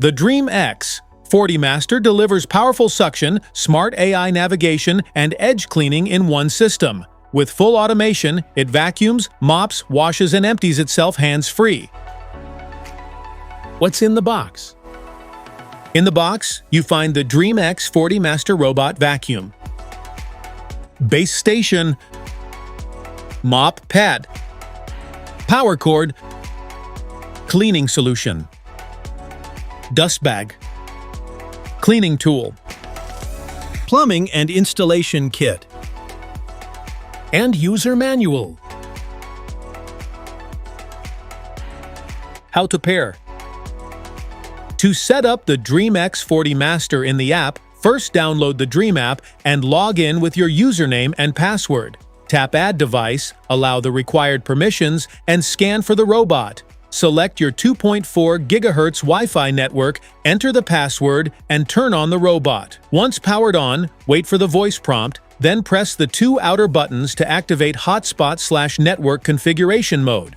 The Dreame X40 Master delivers powerful suction, smart AI navigation, and edge cleaning in one system. With full automation, it vacuums, mops, washes, and empties itself hands-free. What's in the box? In the box, you find the Dreame X40 Master Robot Vacuum, base station, mop pad, power cord, cleaning solution, dust bag, cleaning tool, plumbing and installation kit, and user manual. How to pair. To set up the Dreame X40 Master in the app, first download the Dreame app and log in with your username and password. Tap Add Device, allow the required permissions, and scan for the robot. Select your 2.4 GHz Wi-Fi network, enter the password, and turn on the robot. Once powered on, wait for the voice prompt, then press the two outer buttons to activate hotspot/network configuration mode.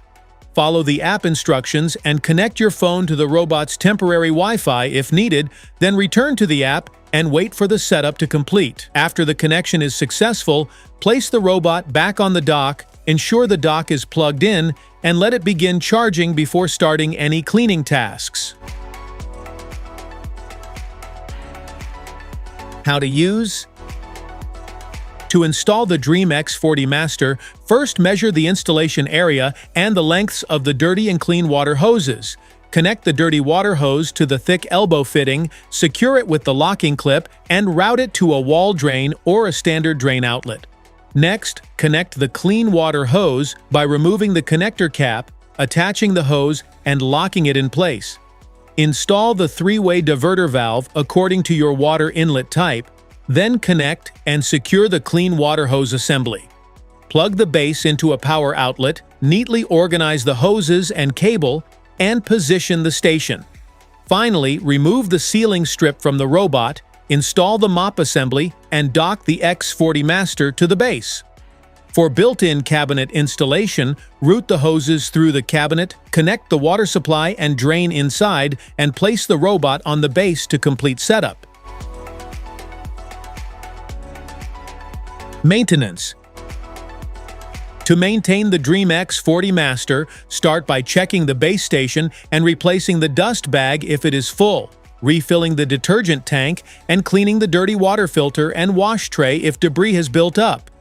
Follow the app instructions and connect your phone to the robot's temporary Wi-Fi if needed, then return to the app and wait for the setup to complete. After the connection is successful, place the robot back on the dock, ensure the dock is plugged in, and let it begin charging before starting any cleaning tasks. How to use? To install the Dreame X40 Master, first measure the installation area and the lengths of the dirty and clean water hoses. Connect the dirty water hose to the thick elbow fitting, secure it with the locking clip, and route it to a wall drain or a standard drain outlet. Next, connect the clean water hose by removing the connector cap, attaching the hose, and locking it in place. Install the three-way diverter valve according to your water inlet type, then connect and secure the clean water hose assembly. Plug the base into a power outlet, neatly organize the hoses and cable, and position the station. Finally, remove the sealing strip from the robot, install the mop assembly, and dock the X40 Master to the base. For built-in cabinet installation, route the hoses through the cabinet, connect the water supply and drain inside, and place the robot on the base to complete setup. Maintenance. To maintain the Dreame X40 Master, start by checking the base station and replacing the dust bag if it is full, refilling the detergent tank, and cleaning the dirty water filter and wash tray if debris has built up.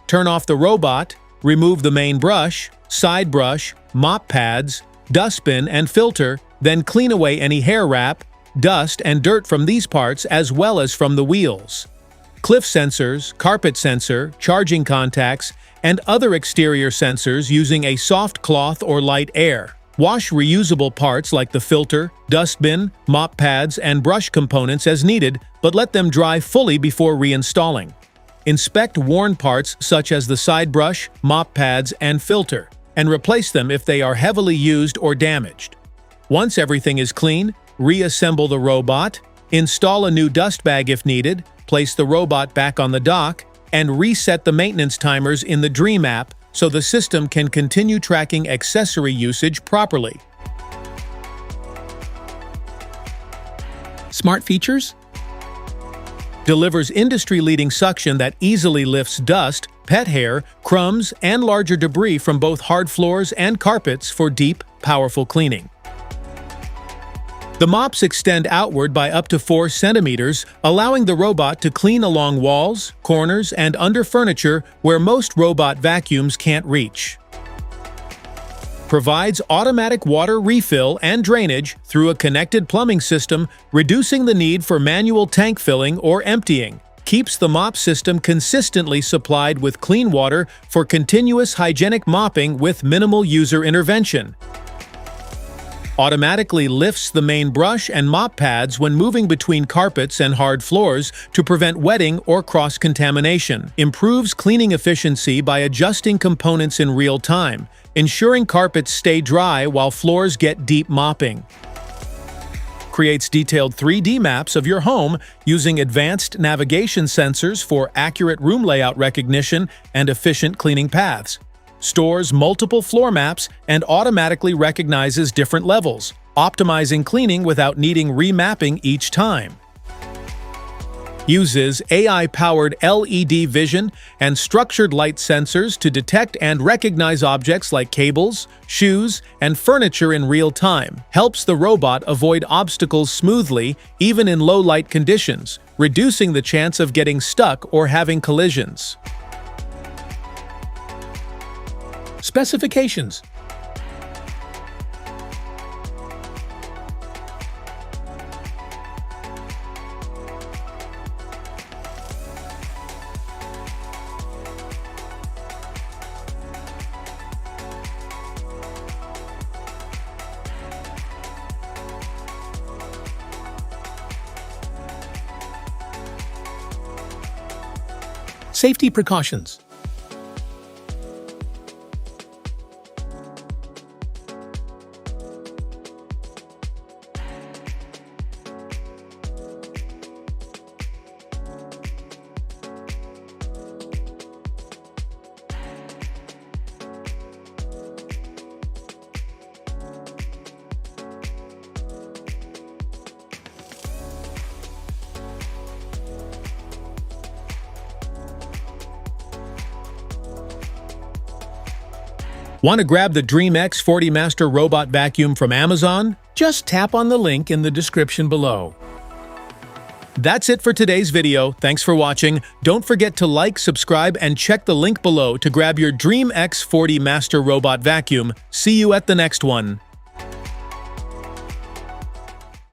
Turn off the robot, remove the main brush, side brush, mop pads, dustbin, and filter, then clean away any hair wrap, dust, and dirt from these parts as well as from the wheels. Cliff sensors, carpet sensor, charging contacts, and other exterior sensors using a soft cloth or light air. Wash reusable parts like the filter, dustbin, mop pads, and brush components as needed, but let them dry fully before reinstalling. Inspect worn parts such as the side brush, mop pads, and filter, and replace them if they are heavily used or damaged. Once everything is clean, reassemble the robot, install a new dust bag if needed, place the robot back on the dock, and reset the maintenance timers in the Dreame app so the system can continue tracking accessory usage properly. Smart features? Delivers industry-leading suction that easily lifts dust, pet hair, crumbs, and larger debris from both hard floors and carpets for deep, powerful cleaning. The mops extend outward by up to 4 centimeters, allowing the robot to clean along walls, corners, and under furniture where most robot vacuums can't reach. Provides automatic water refill and drainage through a connected plumbing system, reducing the need for manual tank filling or emptying. Keeps the mop system consistently supplied with clean water for continuous hygienic mopping with minimal user intervention. Automatically lifts the main brush and mop pads when moving between carpets and hard floors to prevent wetting or cross-contamination. Improves cleaning efficiency by adjusting components in real time, ensuring carpets stay dry while floors get deep mopping. Creates detailed 3D maps of your home using advanced navigation sensors for accurate room layout recognition and efficient cleaning paths. Stores multiple floor maps and automatically recognizes different levels, optimizing cleaning without needing remapping each time. Uses AI-powered LED vision and structured light sensors to detect and recognize objects like cables, shoes, and furniture in real time. Helps the robot avoid obstacles smoothly, even in low-light conditions, reducing the chance of getting stuck or having collisions. Specifications. Safety precautions. Want to grab the Dreame X40 Master robot vacuum from Amazon? Just tap on the link in the description below. That's it for today's video. Thanks for watching. Don't forget to like, subscribe, and check the link below to grab your Dreame X40 Master robot vacuum. See you at the next one.